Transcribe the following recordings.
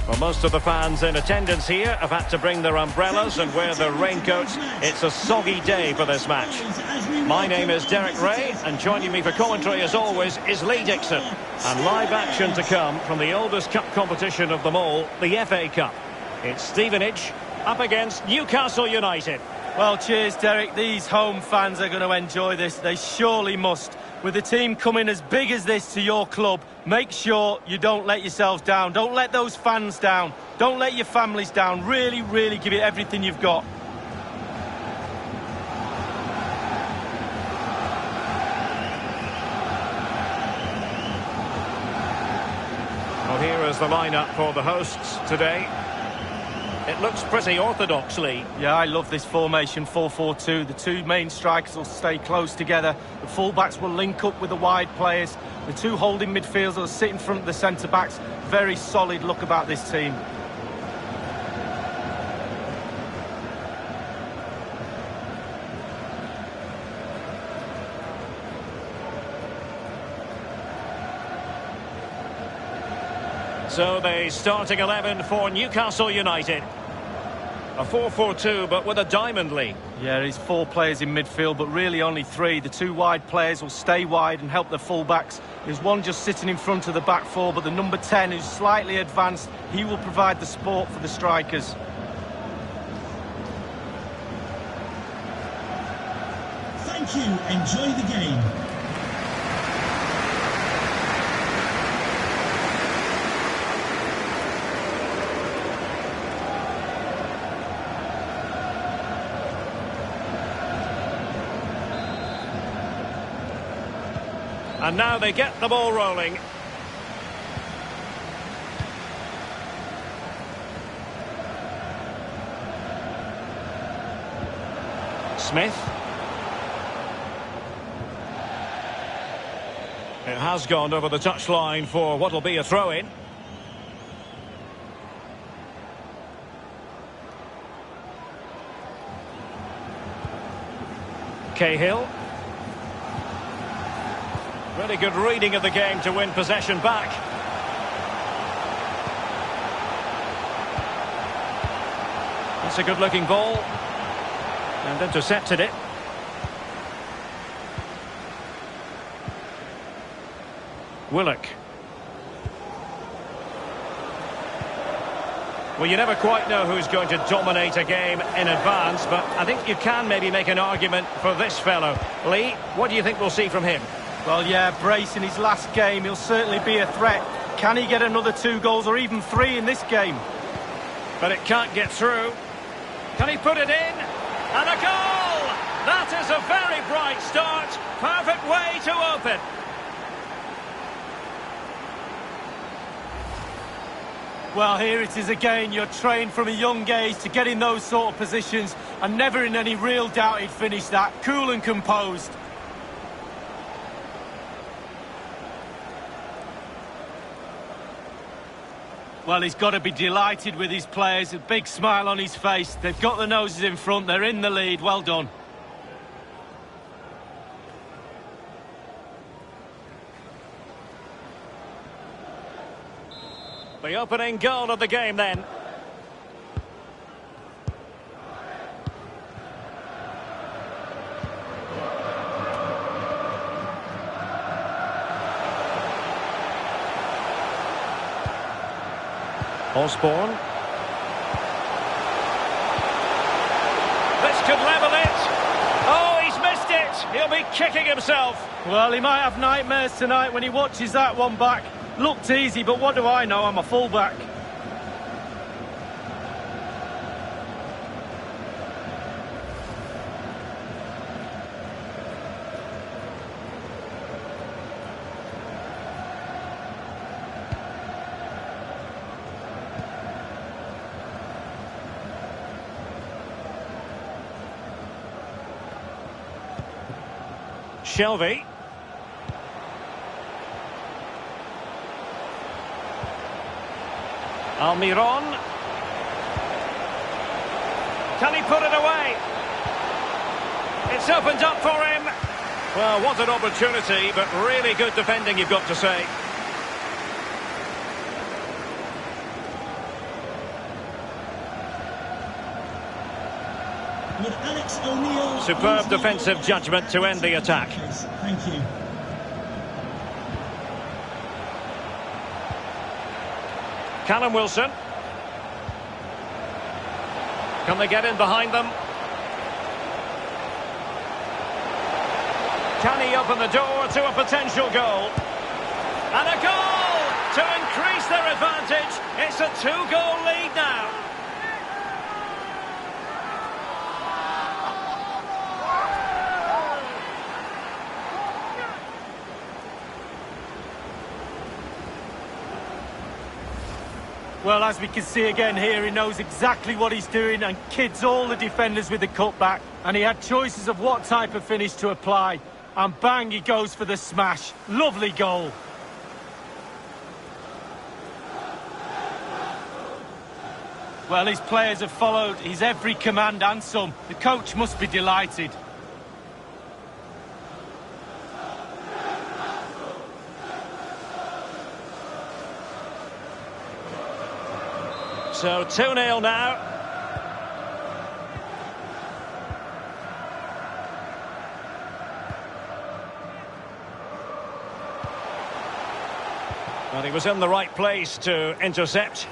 Well, most of the fans in attendance here have had to bring their umbrellas and wear their raincoats. It's a soggy day for this match. My name is Derek Ray, and joining me for commentary, as always, is Lee Dixon. And live action to come from the oldest cup competition of them all, the FA Cup. It's Stevenage up against Newcastle United. Well, cheers, Derek. These home fans are going to enjoy this. They surely must. With a team coming as big as this to your club, make sure you don't let yourselves down. Don't let those fans down. Don't let your families down. Really, really give it everything you've got. Well, here is the lineup for the hosts today. It looks pretty orthodox, Lee. Yeah, I love this formation, 4-4-2. The two main strikers will stay close together. The full-backs will link up with the wide players. The two holding midfielders will sit in front of the centre-backs. Very solid look about this team. So the starting 11 for Newcastle United. A 4-4-2, but with a diamond, Lee. Yeah, it's four players in midfield, but really only three. The two wide players will stay wide and help the full-backs. There's one just sitting in front of the back four, but the number 10, who's slightly advanced, he will provide the support for the strikers. Thank you. Enjoy the game. And now they get the ball rolling. Smith. It has gone over the touchline for what will be a throw-in. Cahill. Really good reading of the game to win possession back. That's a good-looking ball. And intercepted it. Willock. Well, you never quite know who's going to dominate a game in advance, but I think you can maybe make an argument for this fellow. Lee, what do you think we'll see from him? Well, yeah, Brace in his last game, he'll certainly be a threat. Can he get another 2 goals or even 3 in this game? But it can't get through. Can he put it in? And a goal! That is a very bright start. Perfect way to open. Well, here it is again. You're trained from a young age to get in those sort of positions, and never in any real doubt he'd finish that. Cool and composed. Well, he's got to be delighted with his players. A big smile on his face. They've got the noses in front. They're in the lead. Well done. The opening goal of the game then. Osborne. This could level it. Oh, he's missed it. He'll be kicking himself. Well, he might have nightmares tonight when he watches that one back. Looked easy, but what do I know? I'm a full-back. Shelvey. Almiron. Can he put it away? It's opened up for him. Well, what an opportunity, but really good defending, you've got to say. Would Alex O'Neill... Superb defensive judgment to end the attack. Thank you. Callum Wilson. Can they get in behind them? Can he open the door to a potential goal? And a goal to increase their advantage. It's a 2-goal lead now. Well, as we can see again here, he knows exactly what he's doing and kids all the defenders with the cutback. And he had choices of what type of finish to apply. And bang, he goes for the smash. Lovely goal. Well, his players have followed his every command and some. The coach must be delighted. So 2-0 now. Well, he was in the right place to intercept.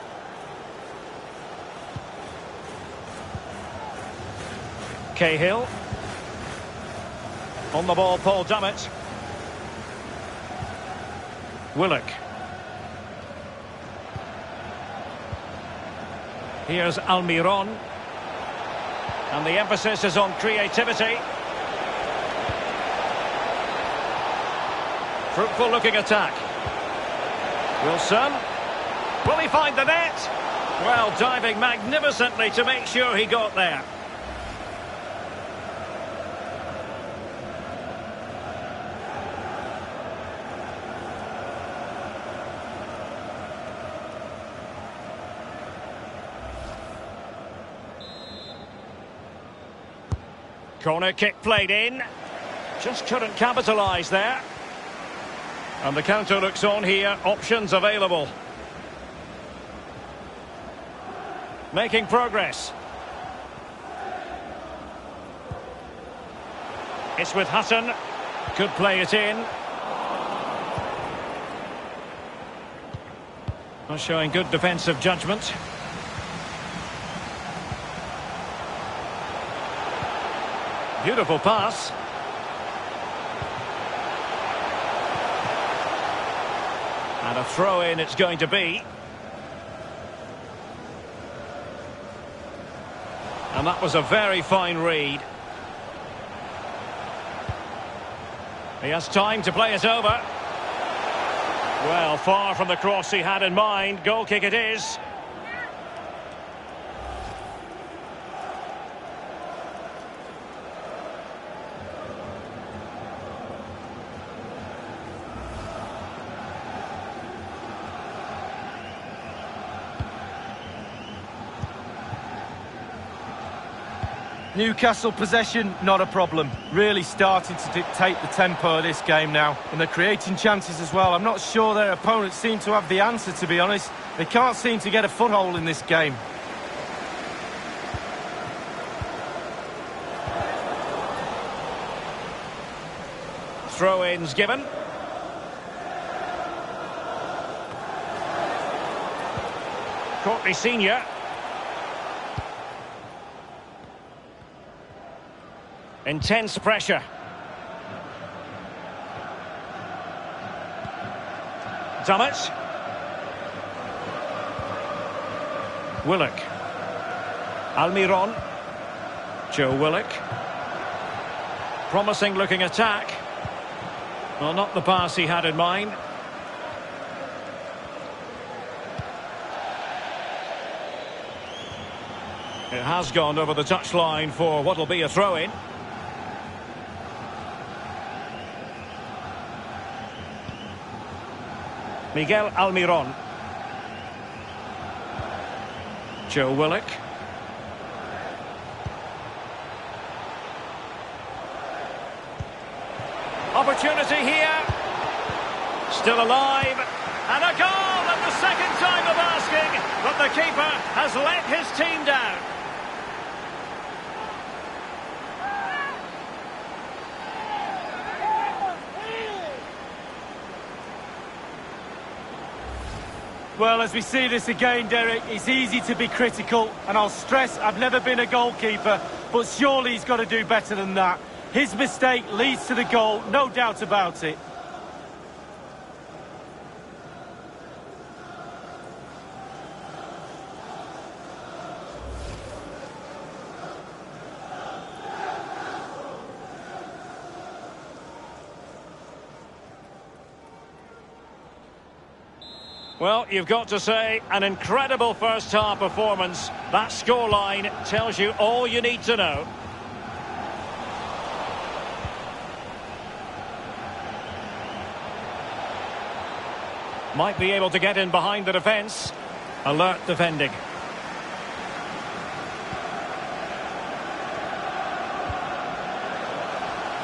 Cahill. On the ball, Paul Dummett. Willock. Here's Almiron. And the emphasis is on creativity. Fruitful looking attack. Wilson. Will he find the net? Well, diving magnificently to make sure he got there. Corner kick played in. Just couldn't capitalise there. And the counter looks on here. Options available. Making progress. It's with Hutton. Could play it in. Not showing good defensive judgment. Beautiful pass. And a throw-in it's going to be. And that was a very fine read. He has time to play it over. Well, far from the cross he had in mind. Goal kick it is. Newcastle possession, not a problem. Really starting to dictate the tempo of this game now. And they're creating chances as well. I'm not sure their opponents seem to have the answer, to be honest. They can't seem to get a foothold in this game. Throw-ins given. Courtney Senior. Intense pressure. Dummett. Willock. Almiron. Joe Willock. Promising looking attack. Well, not the pass he had in mind. It has gone over the touchline for what will be a throw-in. Miguel Almiron. Joe Willock. Opportunity here. Still alive. And a goal at the second time of asking. But the keeper has let his team down. Well, as we see this again, Derek, it's easy to be critical, and I'll stress I've never been a goalkeeper, but surely he's got to do better than that. His mistake leads to the goal, no doubt about it. Well, you've got to say, an incredible first-half performance. That scoreline tells you all you need to know. Might be able to get in behind the defence. Alert defending.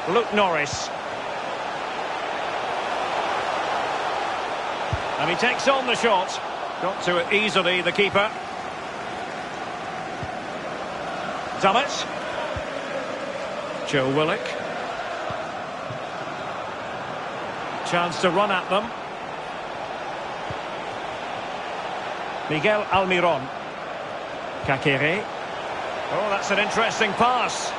Luke Norris. And he takes on the shot. Got to it easily, the keeper. Dummett. Joe Willock. Chance to run at them. Miguel Almiron. Kakere. Oh, that's an interesting pass.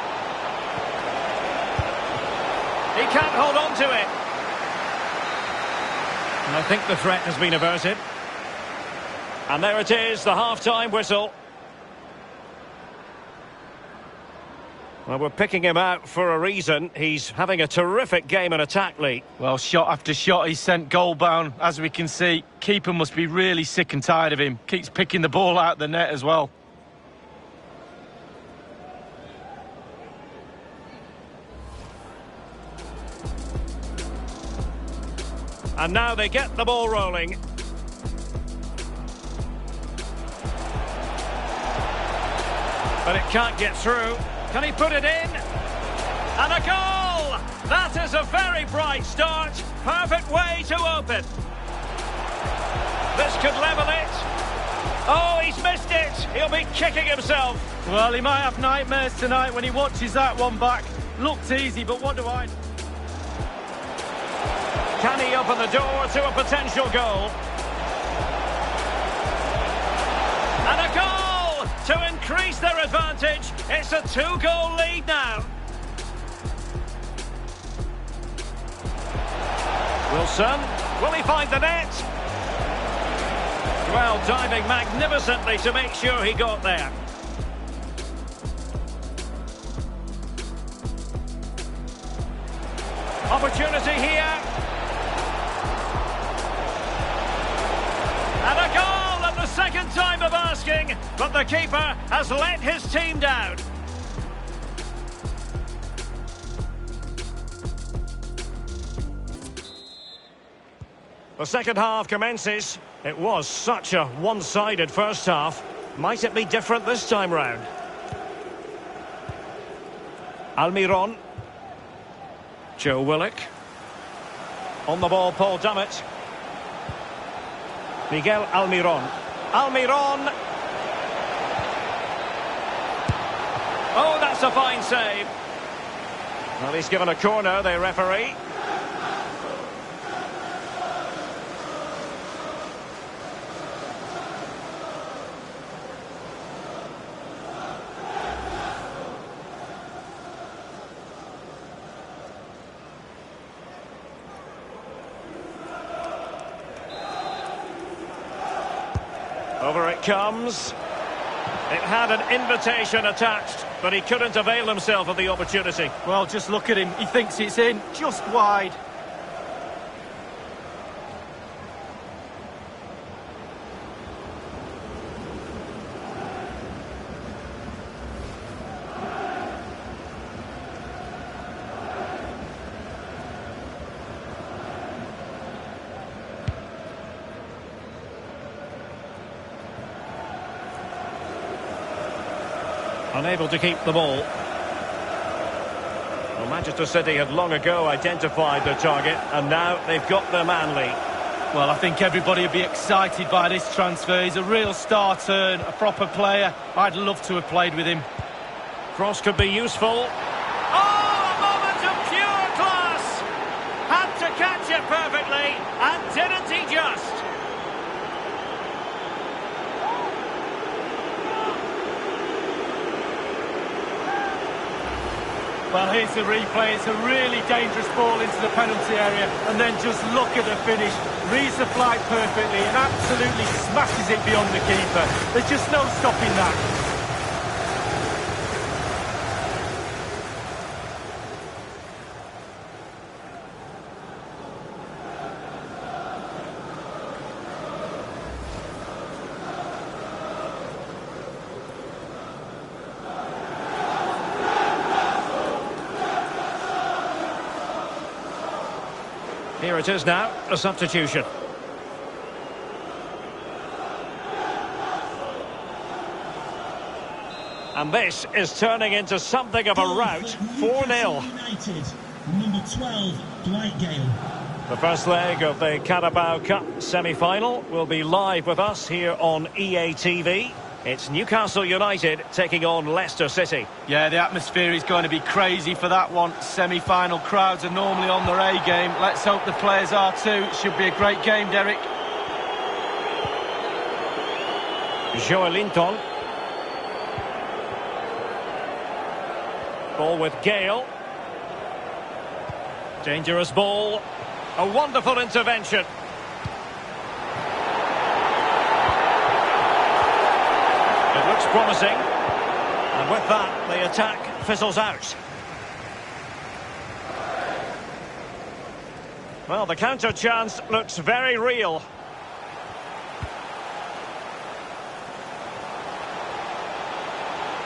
He can't hold on to it. And I think the threat has been averted. And there it is, the half-time whistle. Well, we're picking him out for a reason. He's having a terrific game in attack, Lee. Well, shot after shot, he's sent goal-bound. As we can see, keeper must be really sick and tired of him. Keeps picking the ball out of the net as well. And now they get the ball rolling. But it can't get through. Can he put it in? And a goal! That is a very bright start. Perfect way to open. This could level it. Oh, he's missed it. He'll be kicking himself. Well, he might have nightmares tonight when he watches that one back. Looked easy, but what do I... Can he open the door to a potential goal? And a goal to increase their advantage. It's a 2-goal lead now. Wilson, will he find the net? Well, diving magnificently to make sure he got there. Opportunity here. And a goal at the second time of asking, but the keeper has let his team down. The second half commences. It was such a one-sided first half. Might it be different this time round? Almiron. Joe Willock. On the ball, Paul Dummett. Miguel Almiron. Almiron. Oh, that's a fine save. Well, he's given a corner, the referee. Over it comes. It had an invitation attached, but he couldn't avail himself of the opportunity. Well, just look at him. He thinks it's in, just wide. Unable to keep the ball. Well, Manchester City had long ago identified their target, and now they've got their man, Lee. Well, I think everybody would be excited by this transfer. He's a real star turn, a proper player. I'd love to have played with him. Cross could be useful. Oh, a moment of pure class! Had to catch it perfectly, and didn't he just? Well, here's the replay. It's a really dangerous ball into the penalty area, and then just look at the finish. Reads the flight perfectly and absolutely smashes it beyond the keeper. There's just no stopping that. Here it is now, a substitution. And this is turning into something of a rout. 4-0. United, number 12, Dwight Gale. The first leg of the Carabao Cup semi-final will be live with us here on EA TV. It's Newcastle United taking on Leicester City. Yeah, the atmosphere is going to be crazy for that one. Semi-final crowds are normally on their A game. Let's hope the players are too. It should be a great game, Derek. Joelinton. Ball with Gale. Dangerous ball. A wonderful intervention. It looks promising. And with that, the attack fizzles out. Well, the counter chance looks very real.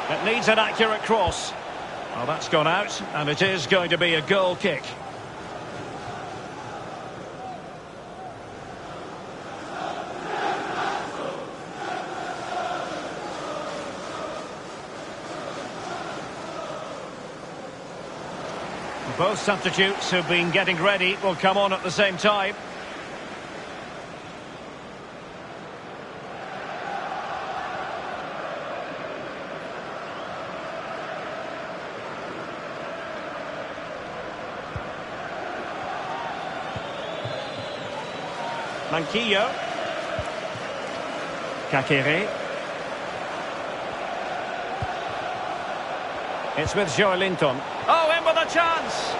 It needs an accurate cross. Well, that's gone out, and it is going to be a goal kick. Both substitutes who've been getting ready will come on at the same time. Manquillo. Kakere. It's with Joelinton. Oh, in with a chance!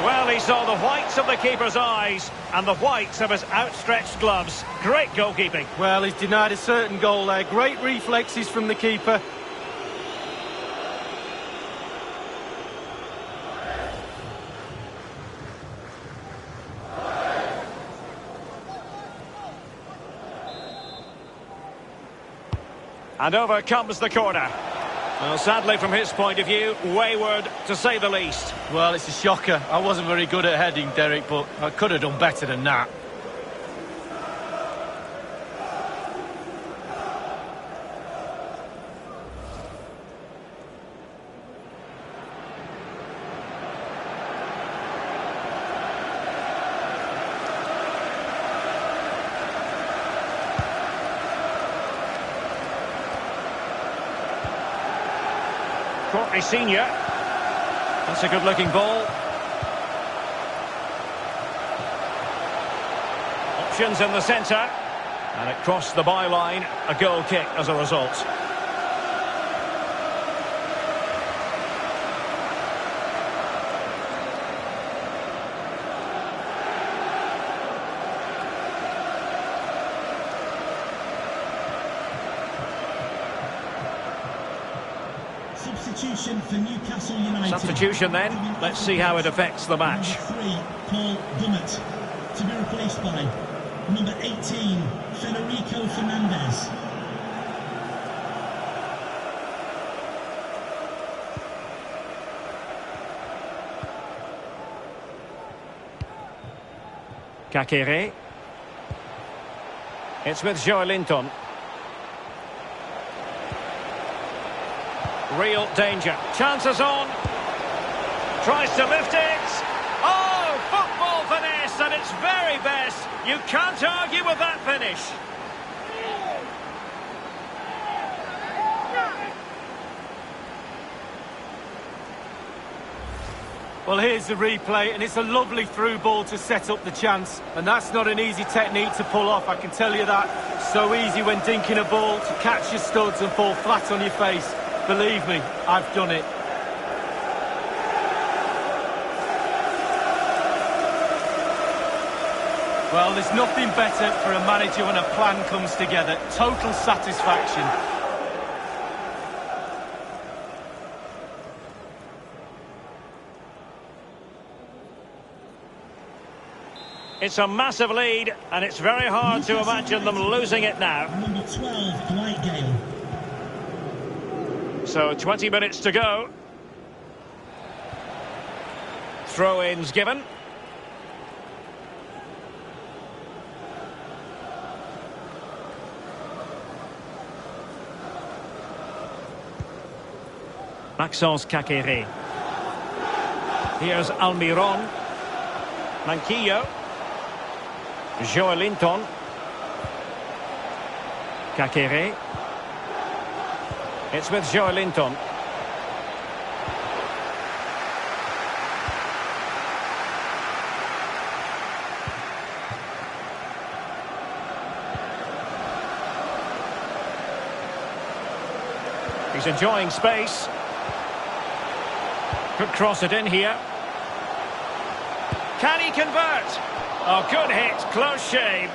Well, he saw the whites of the keeper's eyes and the whites of his outstretched gloves. Great goalkeeping. Well, he's denied a certain goal there. Great reflexes from the keeper. And over comes the corner. Well, sadly, from his point of view, wayward, to say the least. Well, it's a shocker. I wasn't very good at heading, Derek, but I could have done better than that. Courtney Senior. That's a good-looking ball. Options in the centre. And it crossed the byline. A goal kick as a result. Substitution for Newcastle United. Substitution then. Let's see how it affects the match. Number 3, Paul Dummett, to be replaced by number 18, Federico Fernandez. Kakere. It's with Joelinton. Real danger. Chances on. Tries to lift it. Oh, football finesse at its very best. You can't argue with that finish. Well, here's the replay, and it's a lovely through ball to set up the chance. And that's not an easy technique to pull off, I can tell you that. So easy when dinking a ball to catch your studs and fall flat on your face. Believe me, I've done it. Well, there's nothing better for a manager when a plan comes together. Total satisfaction. It's a massive lead, and it's very hard to imagine them losing it now. Number 12, Dwight Gale. So 20 minutes to go. Throw-ins given. Maxence Caqueret. Here's Almiron. Manquillo. Joelinton. Caqueret. It's with Joelinton. He's enjoying space. Could cross it in here. Can he convert? Oh, good hit, close shave.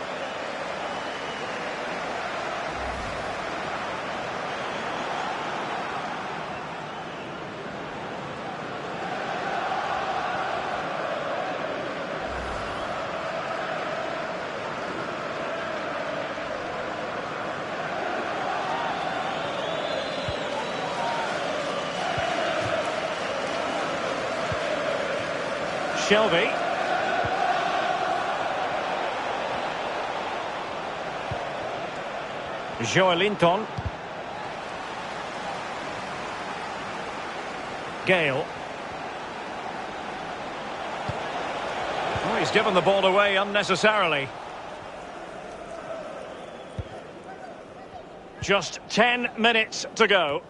Shelby. Joelinton. Gale. Oh, he's given the ball away unnecessarily. Just 10 minutes to go.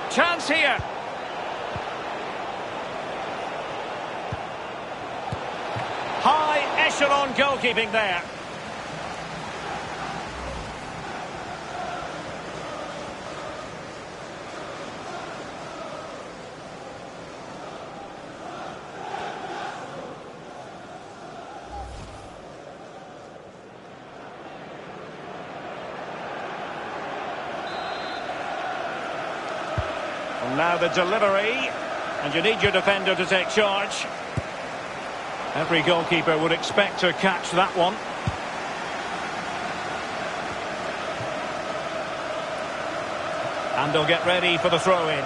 Chance here. High echelon goalkeeping there. And now the delivery, and you need your defender to take charge. Every goalkeeper would expect to catch that one. And they'll get ready for the throw-in.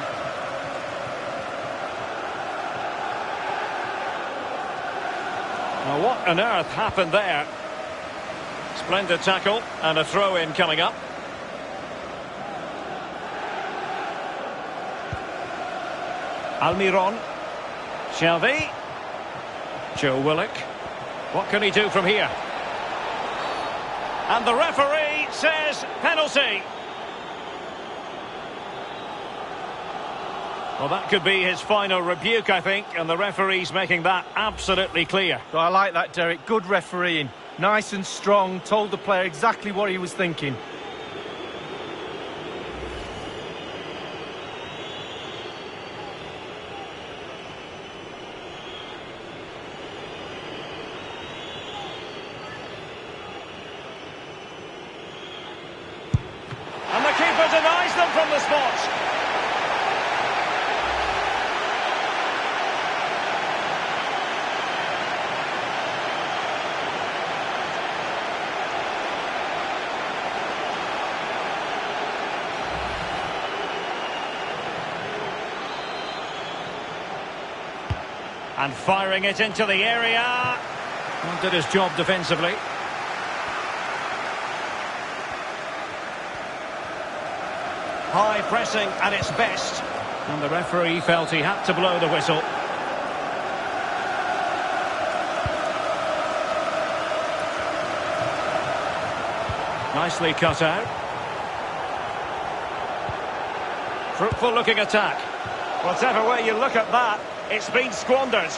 Now what on earth happened there? Splendid tackle and a throw-in coming up. Almiron. Shelby. Joe Willock. What can he do from here? And the referee says penalty. Well, that could be his final rebuke, I think, and the referee's making that absolutely clear. So I like that, Derek. Good refereeing. Nice and strong. Told the player exactly what he was thinking. And the keeper denies them from the spot. And firing it into the area. Well, did his job defensively. High pressing at its best. And the referee felt he had to blow the whistle. Nicely cut out. Fruitful looking attack. Whatever way you look at that, it's been squandered.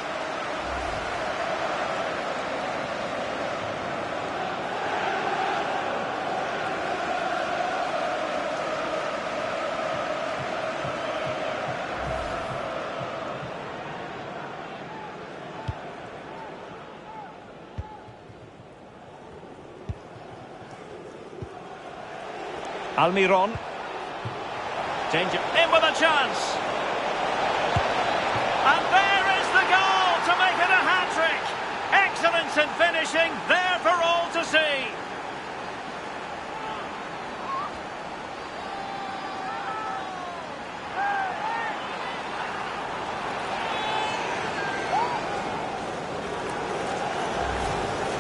Almiron. Danger. In with a chance. And there is the goal to make it a hat-trick. Excellence in finishing, there for all to see.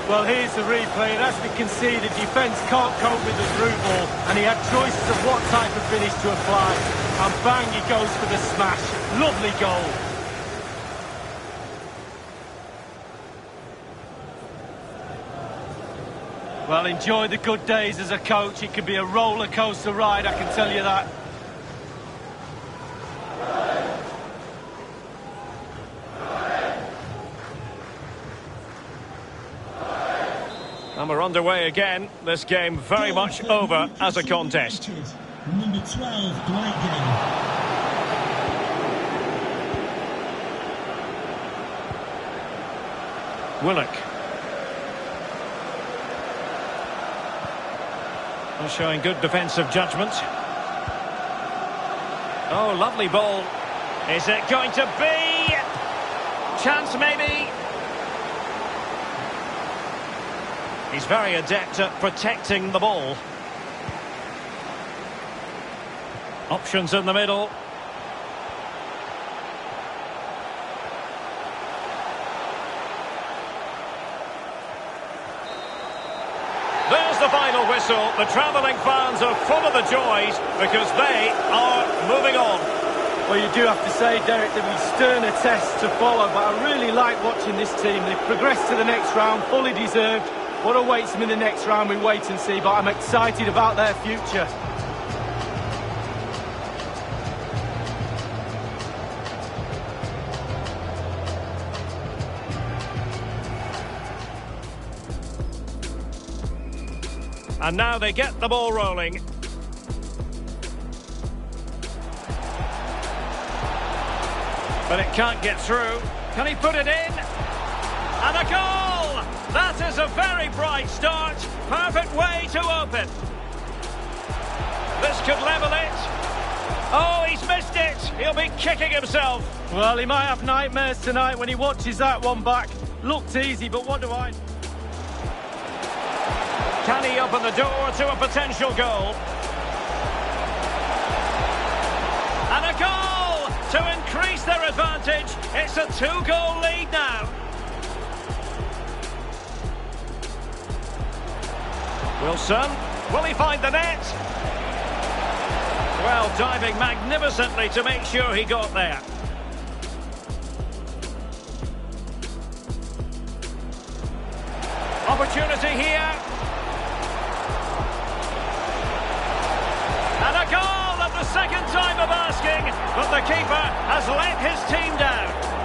Well, here's the replay, and as we can see, the defence can't cope with the through ball, and he had choices of what type of finish to apply. And bang, he goes for the smash. Lovely goal. Well, enjoy the good days as a coach. It can be a roller coaster ride, I can tell you that. And we're underway again. This game very much over as a contest. Number 12, Dwight Gale. Willock. Showing good defensive judgment. Oh, lovely ball. Is it going to be? Chance maybe. He's very adept at protecting the ball. Options in the middle. There's the final whistle. The travelling fans are full of the joys because they are moving on. Well, you do have to say, Derek, there'll be sterner tests to follow, but I really like watching this team. They've progressed to the next round, fully deserved. What awaits them in the next round, we wait and see, but I'm excited about their future. And now they get the ball rolling. But it can't get through. Can he put it in? And a goal! That is a very bright start. Perfect way to open. This could level it. Oh, he's missed it. He'll be kicking himself. Well, he might have nightmares tonight when he watches that one back. Looked easy, but what do I... Can he open the door to a potential goal? And a goal to increase their advantage. It's a 2-goal lead now. Wilson, will he find the net? Well, diving magnificently to make sure he got there. Opportunity here. And a goal at the second time of asking, but the keeper has let his team down.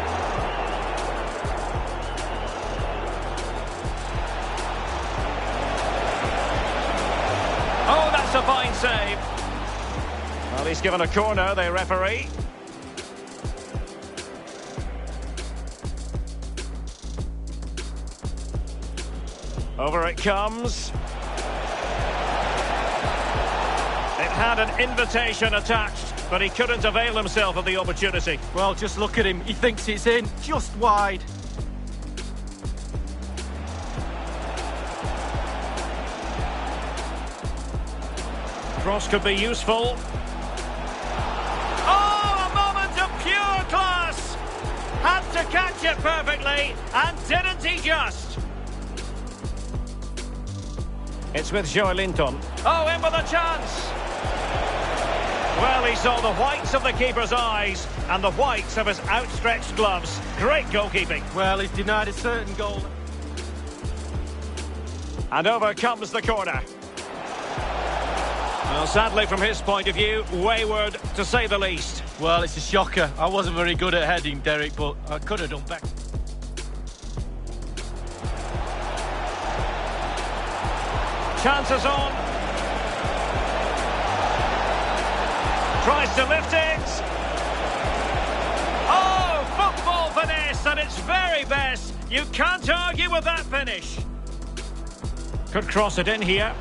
Oh, that's a fine save. Well, he's given a corner, the referee. Over it comes. It had an invitation attached, but he couldn't avail himself of the opportunity. Well, just look at him. He thinks it's in, just wide. Cross could be useful. Oh, a moment of pure class! Had to catch it perfectly, and didn't he just? It's with Joelinton. Oh, in with a chance! Well, he saw the whites of the keeper's eyes and the whites of his outstretched gloves. Great goalkeeping. Well, he's denied a certain goal. And over comes the corner. Well, sadly, from his point of view, wayward, to say the least. Well, it's a shocker. I wasn't very good at heading, Derek, but I could have done better. Chances on. Tries to lift it. Oh, football finesse at its very best. You can't argue with that finish. Could cross it in here.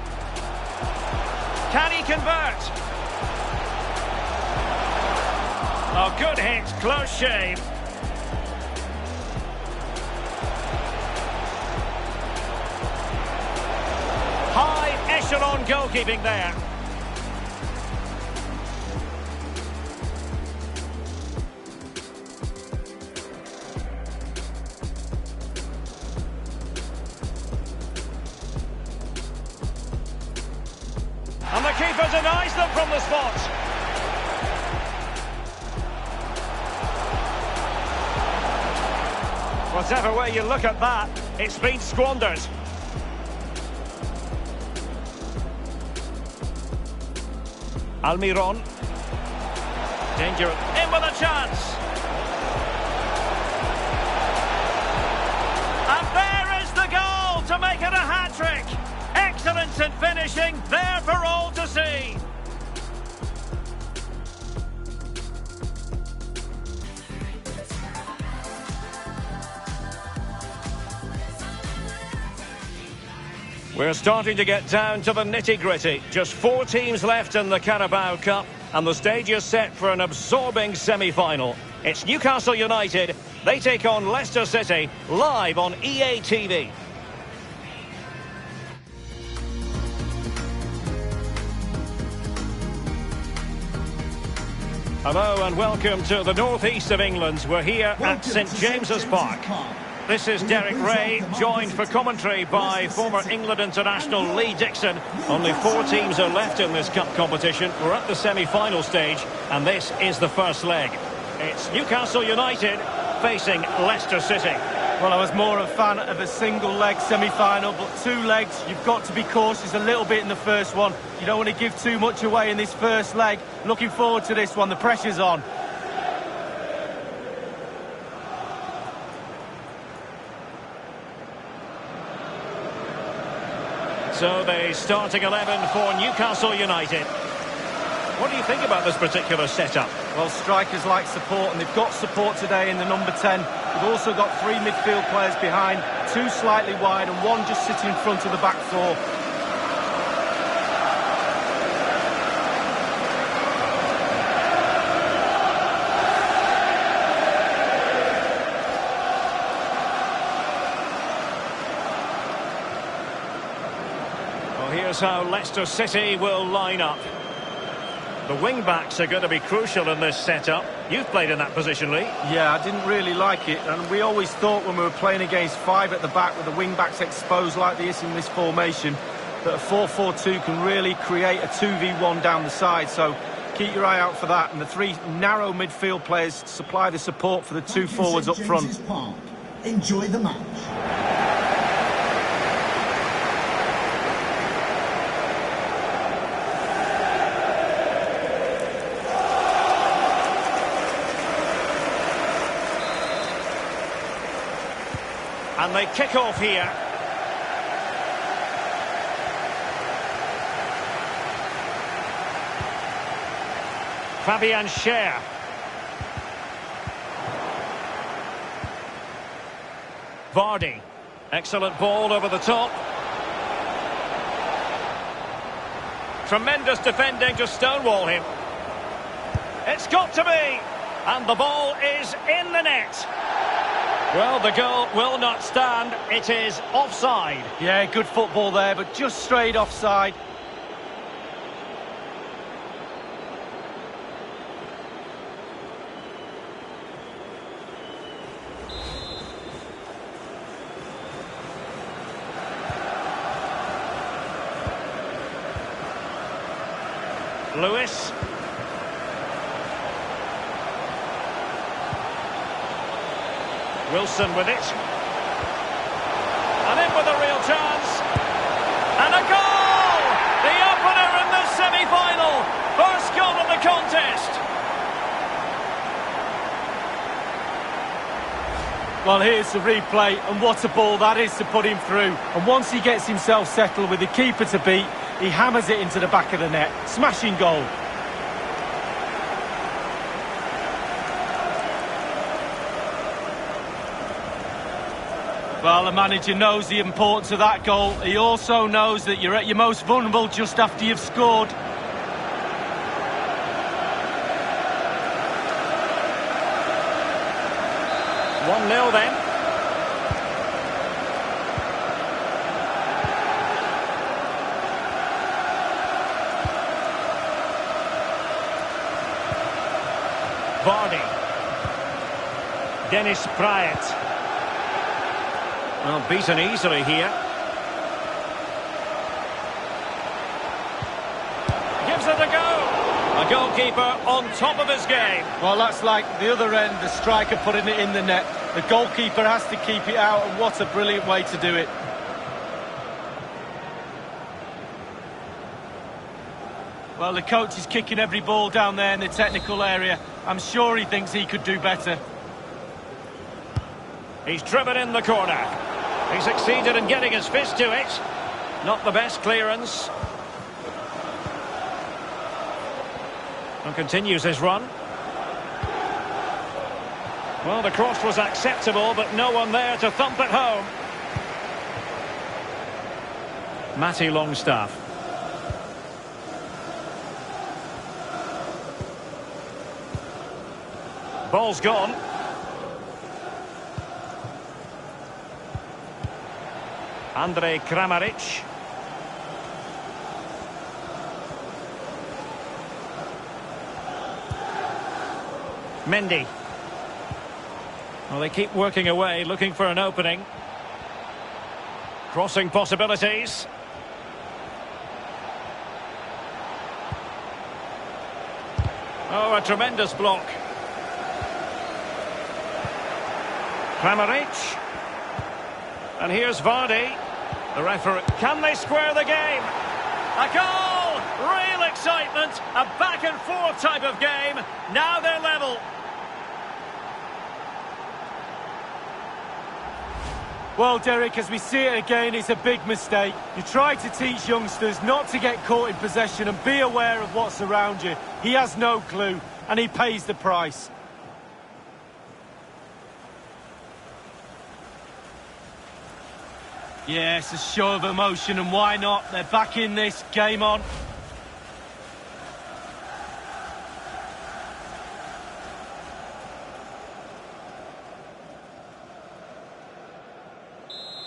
Can he convert? Oh, good hit, close shave. High echelon goalkeeping there. And the keeper denies them from the spot. Whatever way you look at that, it's been squandered. Almiron. Danger. In with a chance. And there is the goal to make it a hat-trick. Excellence in finishing, there for all to see. We're starting to get down to the nitty-gritty. Just 4 teams left in the Carabao Cup, and the stage is set for an absorbing semi-final. It's Newcastle United. They take on Leicester City, live on EA TV. Hello and welcome to the northeast of England. We're here at St James's Park. This is Derek Ray, joined for commentary by former England international Lee Dixon. Only 4 teams are left in this cup competition. We're at the semi-final stage, and this is the first leg. It's Newcastle United facing Leicester City. Well, I was more a fan of a single-leg semi-final, but 2 legs, you've got to be cautious a little bit in the first one. You don't want to give too much away in this first leg. Looking forward to this one, the pressure's on. So the starting 11 for Newcastle United. What do you think about this particular setup? Well, strikers like support, and they've got support today in the number 10. They've also got 3 midfield players behind, 2 slightly wide and 1 just sitting in front of the back 4. Well, here's how Leicester City will line up. The wing-backs are going to be crucial in this setup. You've played in that position, Lee. Yeah, I didn't really like it, and we always thought when we were playing against 5 at the back with the wing-backs exposed like this in this formation, that a 4-4-2 can really create a 2v1 down the side, so keep your eye out for that. And the 3 narrow midfield players supply the support for the 2 forwards up front. Park. Enjoy the match. And they kick off here. Fabian Schär. Vardy. Excellent ball over the top. Tremendous defending to stonewall him. It's got to be. And the ball is in the net. Well, the goal will not stand. It is offside. Yeah, good football there, but just straight offside. Lewis. Wilson with it. And in with a real chance. And a goal! The opener in the semi-final. First goal of the contest. Well, here's the replay, and what a ball that is to put him through. And once he gets himself settled with the keeper to beat, he hammers it into the back of the net. Smashing goal. Well, the manager knows the importance of that goal. He also knows that you're at your most vulnerable just after you've scored. 1-0 then. Vardy. Dennis Praet. Well, beaten easily here. Gives it a go. A goalkeeper on top of his game. Well, that's like the other end, the striker putting it in the net. The goalkeeper has to keep it out, and what a brilliant way to do it. Well, the coach is kicking every ball down there in the technical area. I'm sure he thinks he could do better. He's driven in the corner. He succeeded in getting his fist to it. Not the best clearance. And continues his run. Well, the cross was acceptable, but no one there to thump it home. Matty Longstaff. Ball's gone. Andrej Kramaric. Mendy. Well, they keep working away, looking for an opening. Crossing possibilities. Oh, a tremendous block. Kramaric. And here's Vardy. The referee. Can they square the game? A goal! Real excitement. A back and forth type of game. Now they're level. Well, Derek, as we see it again, it's a big mistake. You try to teach youngsters not to get caught in possession and be aware of what's around you. He has no clue, and he pays the price. Yes, a show of emotion, and why not? They're back in this, game on.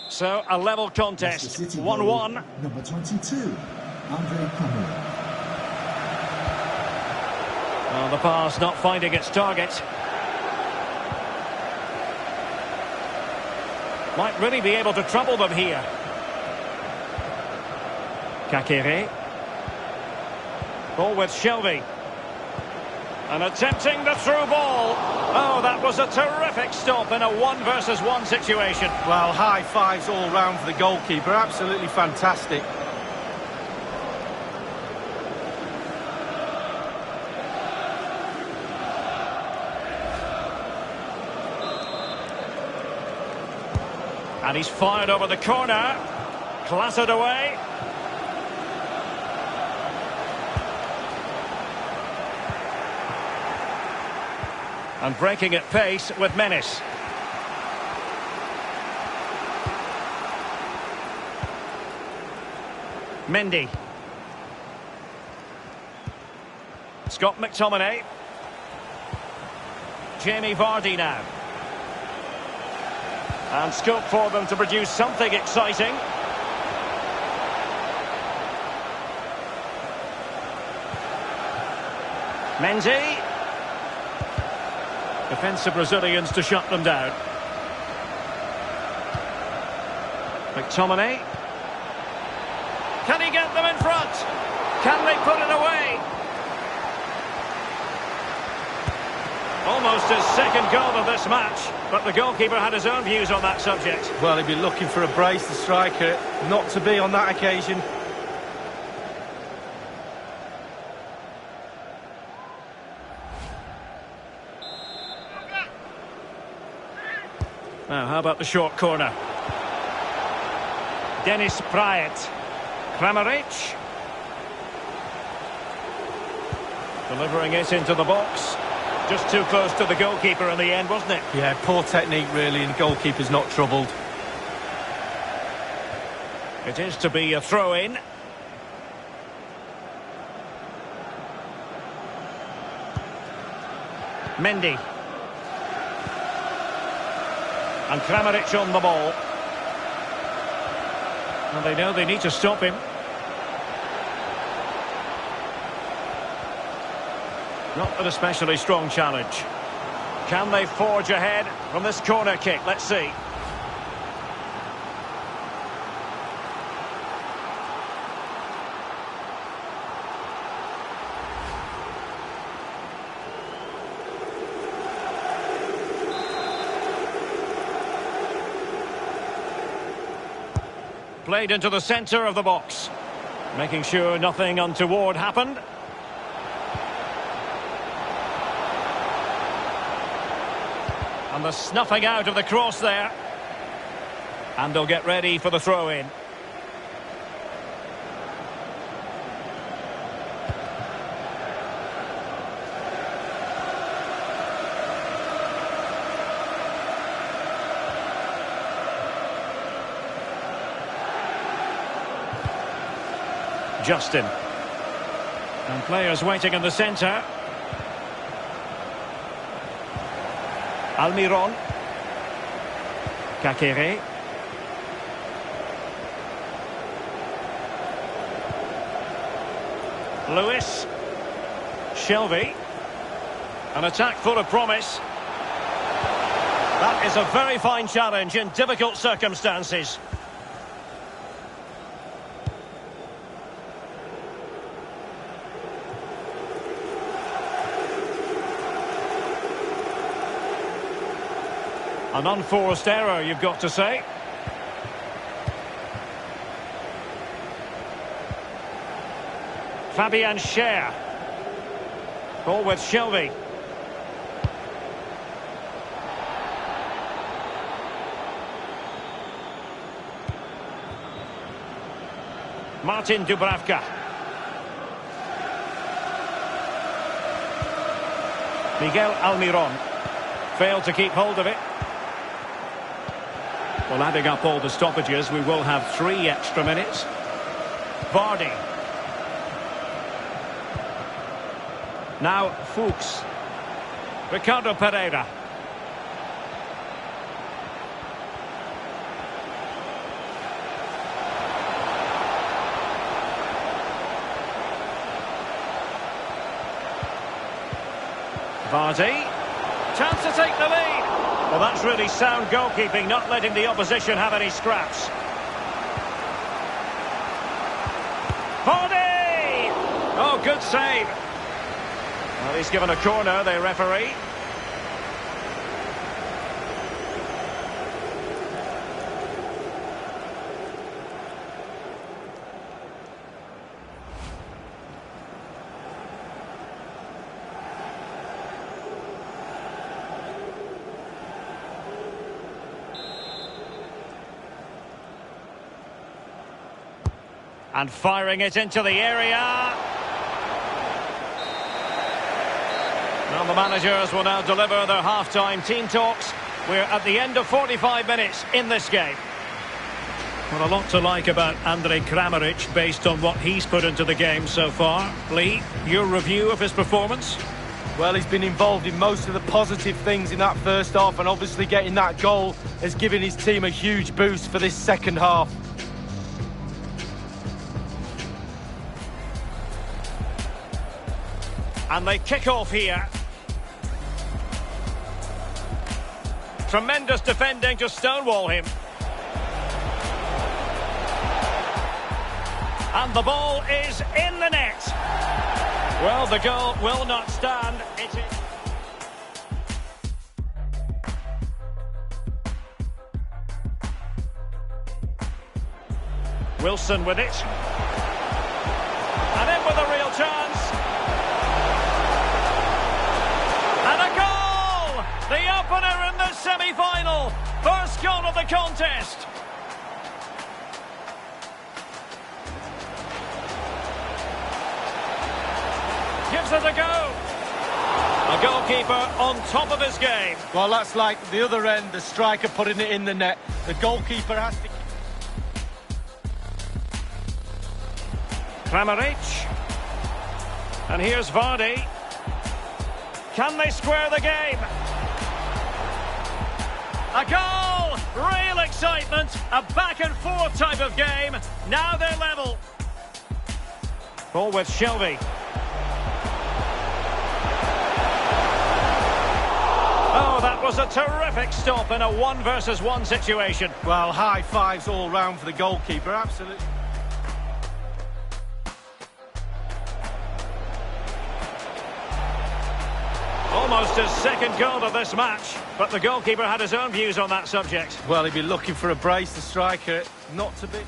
So, a level contest, 1-1. Number 22, Andre Cameron. Well, the pass not finding its target. Might really be able to trouble them here. Kakere. Ball with Shelvey. And attempting the through ball. Oh, that was a terrific stop in a 1-versus-1 situation. Well, high fives all round for the goalkeeper. Absolutely fantastic. And he's fired over the corner. Clattered away. And breaking at pace with menace. Mendy. Scott McTominay. Jamie Vardy now. And scope for them to produce something exciting. Mendy. Defensive Brazilians to shut them down. McTominay. Can he get them in front? Can they put it away? Almost his second goal of this match, but the goalkeeper had his own views on that subject. Well, he'd be looking for a brace, the striker, not to be on that occasion. Now, how about the short corner? Dennis Praet. Kramaric. Delivering it into the box. Just too close to the goalkeeper in the end, wasn't it? Yeah, poor technique really, and the goalkeeper's not troubled. It is to be a throw-in. Mendy. And Kramaric on the ball. And they know they need to stop him. Not an especially strong challenge. Can they forge ahead from this corner kick? Let's see. Played into the centre of the box, making sure nothing untoward happened. And the snuffing out of the cross there. And they'll get ready for the throw-in. Justin. And players waiting in the centre. Almiron. Kakere. Lewis. Shelvey. An attack full of promise. That is a very fine challenge in difficult circumstances. An unforced error, you've got to say. Fabian Schär. Ball with Shelvey. Martin Dubravka. Miguel Almiron. Failed to keep hold of it. Well, adding up all the stoppages, we will have 3 extra minutes. Vardy. Now Fuchs. Ricardo Pereira. Vardy. Chance to take the lead. Well, that's really sound goalkeeping, not letting the opposition have any scraps. Vardy! Oh, good save. Well, he's given a corner, the referee. And firing it into the area. Now the managers will now deliver their half-time team talks. We're at the end of 45 minutes in this game. Well, a lot to like about Andrej Kramaric based on what he's put into the game so far. Lee, your review of his performance? Well, he's been involved in most of the positive things in that first half, and obviously getting that goal has given his team a huge boost for this second half. And they kick off here. Tremendous defending to stonewall him. And the ball is in the net. Well, the goal will not stand. It is. Wilson with it. And in with a real chance. And a goal! The opener in the semi-final. First goal of the contest. Gives it a go. A goalkeeper on top of his game. Well, that's like the other end, the striker putting it in the net. The goalkeeper has to... Kramaric. And here's Vardy. Can they square the game? A goal! Real excitement, a back-and-forth type of game. Now they're level. Ball with Shelby. Oh, that was a terrific stop in a 1-versus-1 situation. Well, high fives all round for the goalkeeper, absolutely. Almost his second goal of this match, but the goalkeeper had his own views on that subject. Well, he'd be looking for a brace, the striker, not to be.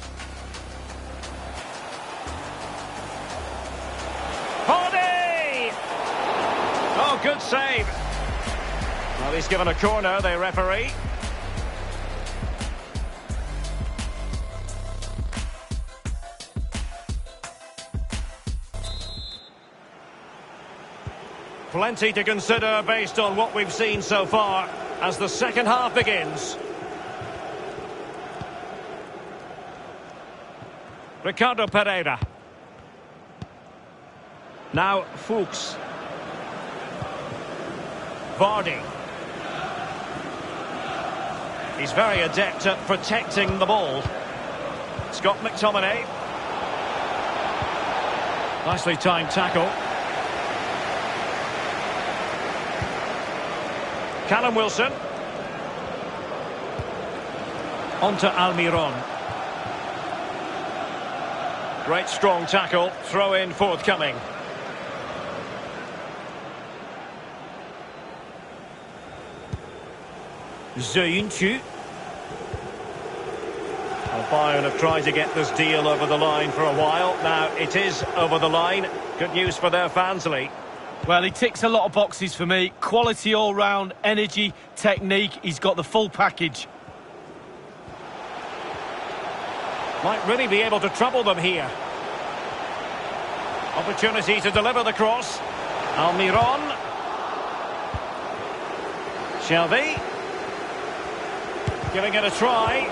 Body! Oh, good save. Well, he's given a corner, the referee. Plenty to consider based on what we've seen so far as the second half begins. Ricardo Pereira. Now Fuchs. Vardy. He's very adept at protecting the ball. Scott McTominay. Nicely timed tackle. Callum Wilson. On to Almiron. Great strong tackle. Throw in forthcoming. Ziyech. Well, Bayern have tried to get this deal over the line for a while. Now it is over the line. Good news for their fans, Lee. Well, he ticks a lot of boxes for me. Quality all-round, energy, technique. He's got the full package. Might really be able to trouble them here. Opportunity to deliver the cross. Almiron. Shelby. Giving it a try.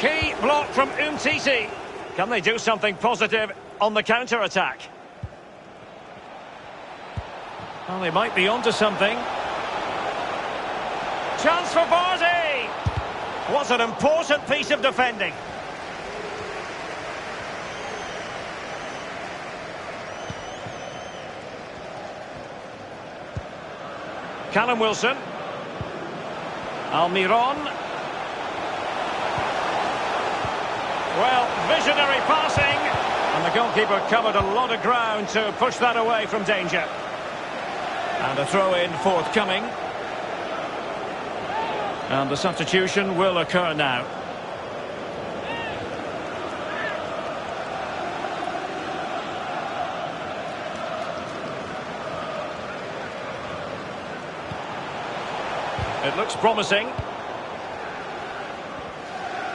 Key block from Umtiti. Can they do something positive on the counter-attack? Well, they might be onto something. Chance for Vardy! What an important piece of defending. Callum Wilson. Almiron. Well, visionary passing. And the goalkeeper covered a lot of ground to push that away from danger. And a throw-in forthcoming. And the substitution will occur now. It looks promising.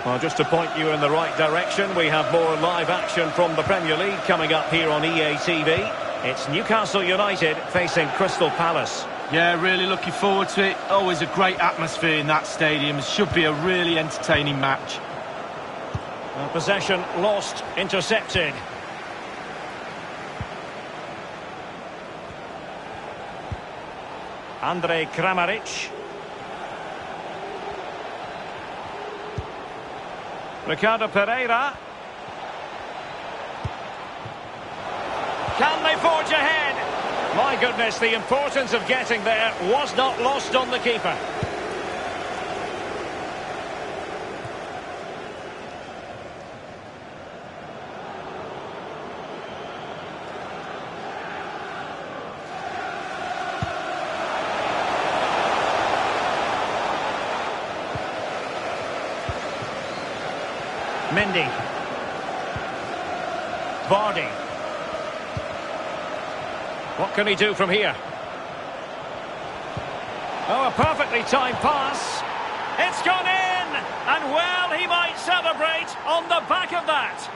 Well, just to point you in the right direction, we have more live action from the Premier League coming up here on EA TV. It's Newcastle United facing Crystal Palace. Yeah, really looking forward to it. Always a great atmosphere in that stadium. It should be a really entertaining match. Possession lost, intercepted. Andrej Kramaric. Ricardo Pereira. Can they forge ahead? My goodness, the importance of getting there was not lost on the keeper. Mendy. Vardy. What can he do from here? Oh, a perfectly timed pass. It's gone in! And well, he might celebrate on the back of that.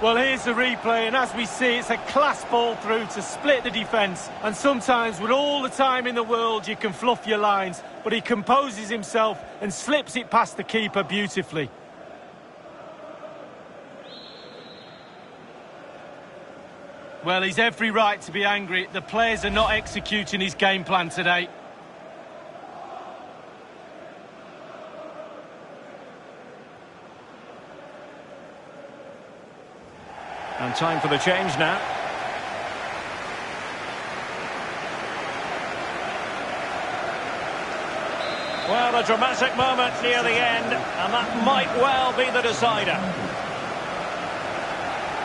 Well, here's the replay, and as we see, it's a class ball through to split the defence. And sometimes, with all the time in the world, you can fluff your lines, but he composes himself and slips it past the keeper beautifully. Well, he's every right to be angry. The players are not executing his game plan today. And time for the change now. Well, a dramatic moment near the end, and that might well be the decider.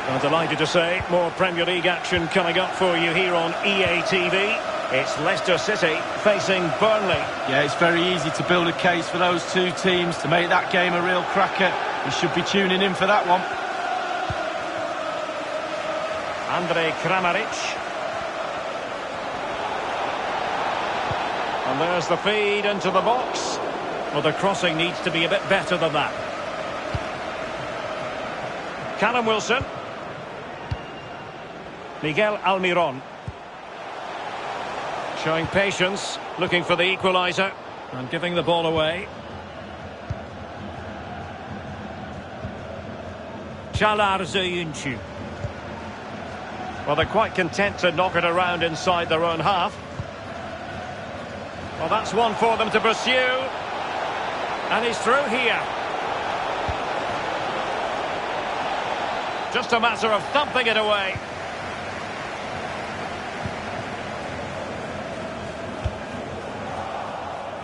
I'm delighted to say more Premier League action coming up for you here on EA TV. It's Leicester City facing Burnley. Yeah, it's very easy to build a case for those two teams to make that game a real cracker. You should be tuning in for that one. Andrej Kramaric. And there's the feed into the box. Well, the crossing needs to be a bit better than that. Callum Wilson. Miguel Almiron. Showing patience, looking for the equaliser and giving the ball away. Çağlar Söyüncü. Well, they're quite content to knock it around inside their own half. Well, that's one for them to pursue. And he's through here. Just a matter of thumping it away.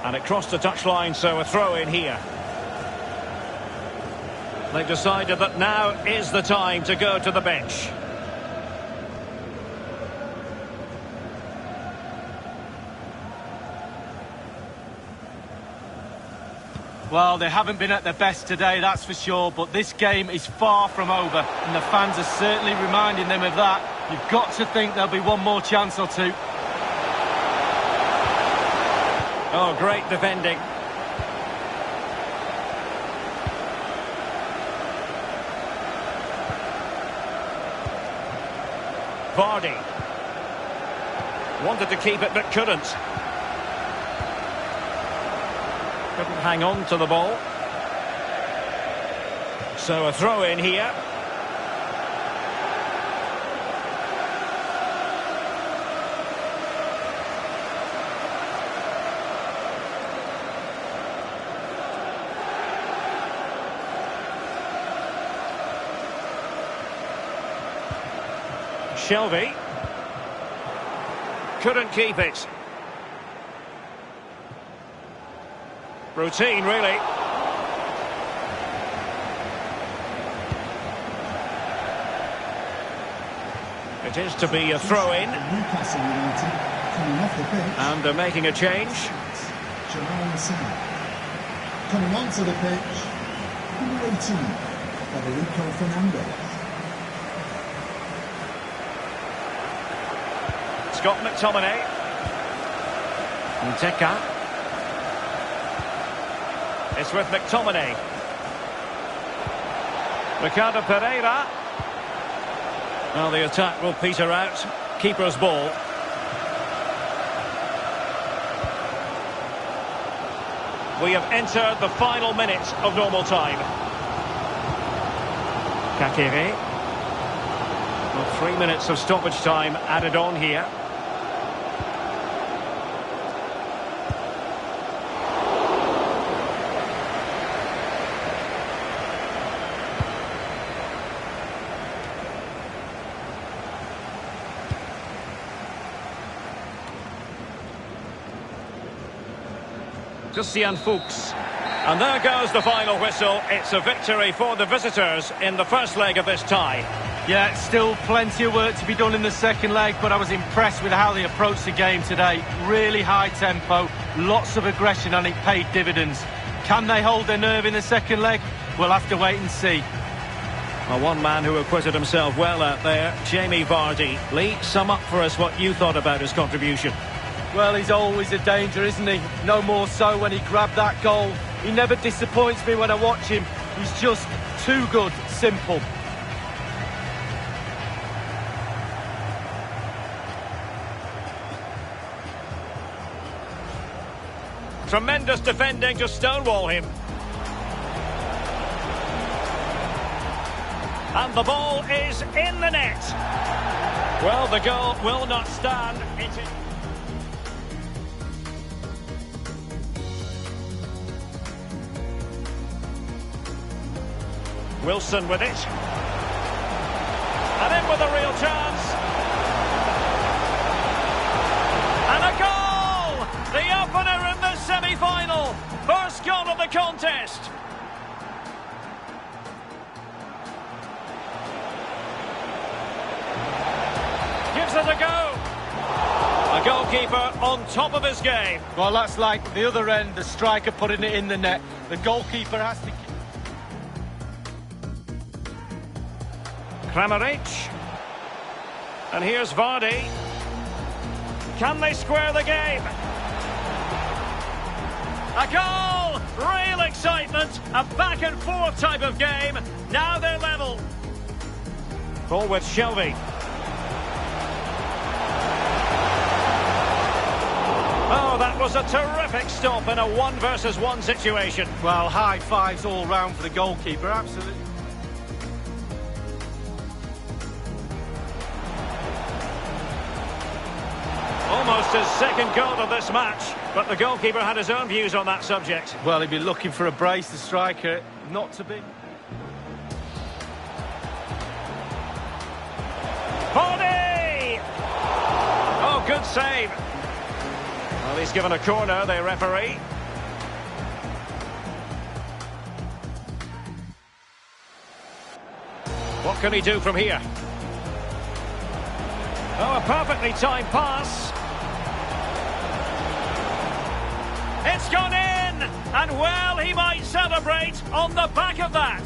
And it crossed the touchline, so a throw in here. They've decided that now is the time to go to the bench. Well, they haven't been at their best today, that's for sure, but this game is far from over, and the fans are certainly reminding them of that. You've got to think there'll be one more chance or two. Oh, great defending. Vardy. Wanted to keep it, but couldn't. Couldn't hang on to the ball. So a throw in here. Shelvey. Couldn't keep it. Routine, really. It is to be a throw-in. Newcastle United coming off the pitch. And they're making a change. Jamal Sam. Coming onto the pitch, number 18, Federico Fernandez. Scott McTominay. Nteka. It's with McTominay. Ricardo Pereira. Well, the attack will peter out. Keeper's ball. We have entered the final minute of normal time. Kakere. Well, 3 minutes of stoppage time added on here. Christian Fuchs. And there goes the final whistle. It's a victory for the visitors in the first leg of this tie. Yeah, still plenty of work to be done in the second leg, but I was impressed with how they approached the game today. Really high tempo, lots of aggression, and it paid dividends. Can they hold their nerve in the second leg? We'll have to wait and see. Well, one man who acquitted himself well out there, Jamie Vardy. Lee, sum up for us what you thought about his contribution. Well, he's always a danger, isn't he? No more so when he grabbed that goal. He never disappoints me when I watch him. He's just too good, simple. Tremendous defending to stonewall him. And the ball is in the net. Well, the goal will not stand. Wilson with it. And in with a real chance. And a goal! The opener in the semi-final. First goal of the contest. Gives it a go. A goalkeeper on top of his game. Well, that's like the other end, the striker putting it in the net. The goalkeeper has to... Kramaric. And here's Vardy. Can they square the game? A goal! Real excitement. A back and forth type of game. Now they're level. Ball with Shelby. Oh, that was a terrific stop in a 1-versus-1 situation. Well, high fives all round for the goalkeeper, absolutely. Almost his second goal of this match, but the goalkeeper had his own views on that subject. Well, he'd be looking for a brace, the striker, not to be. Vardy! Oh, good save. Well, he's given a corner, the referee. What can he do from here? Oh, a perfectly timed pass. It's gone in! And well, he might celebrate on the back of that.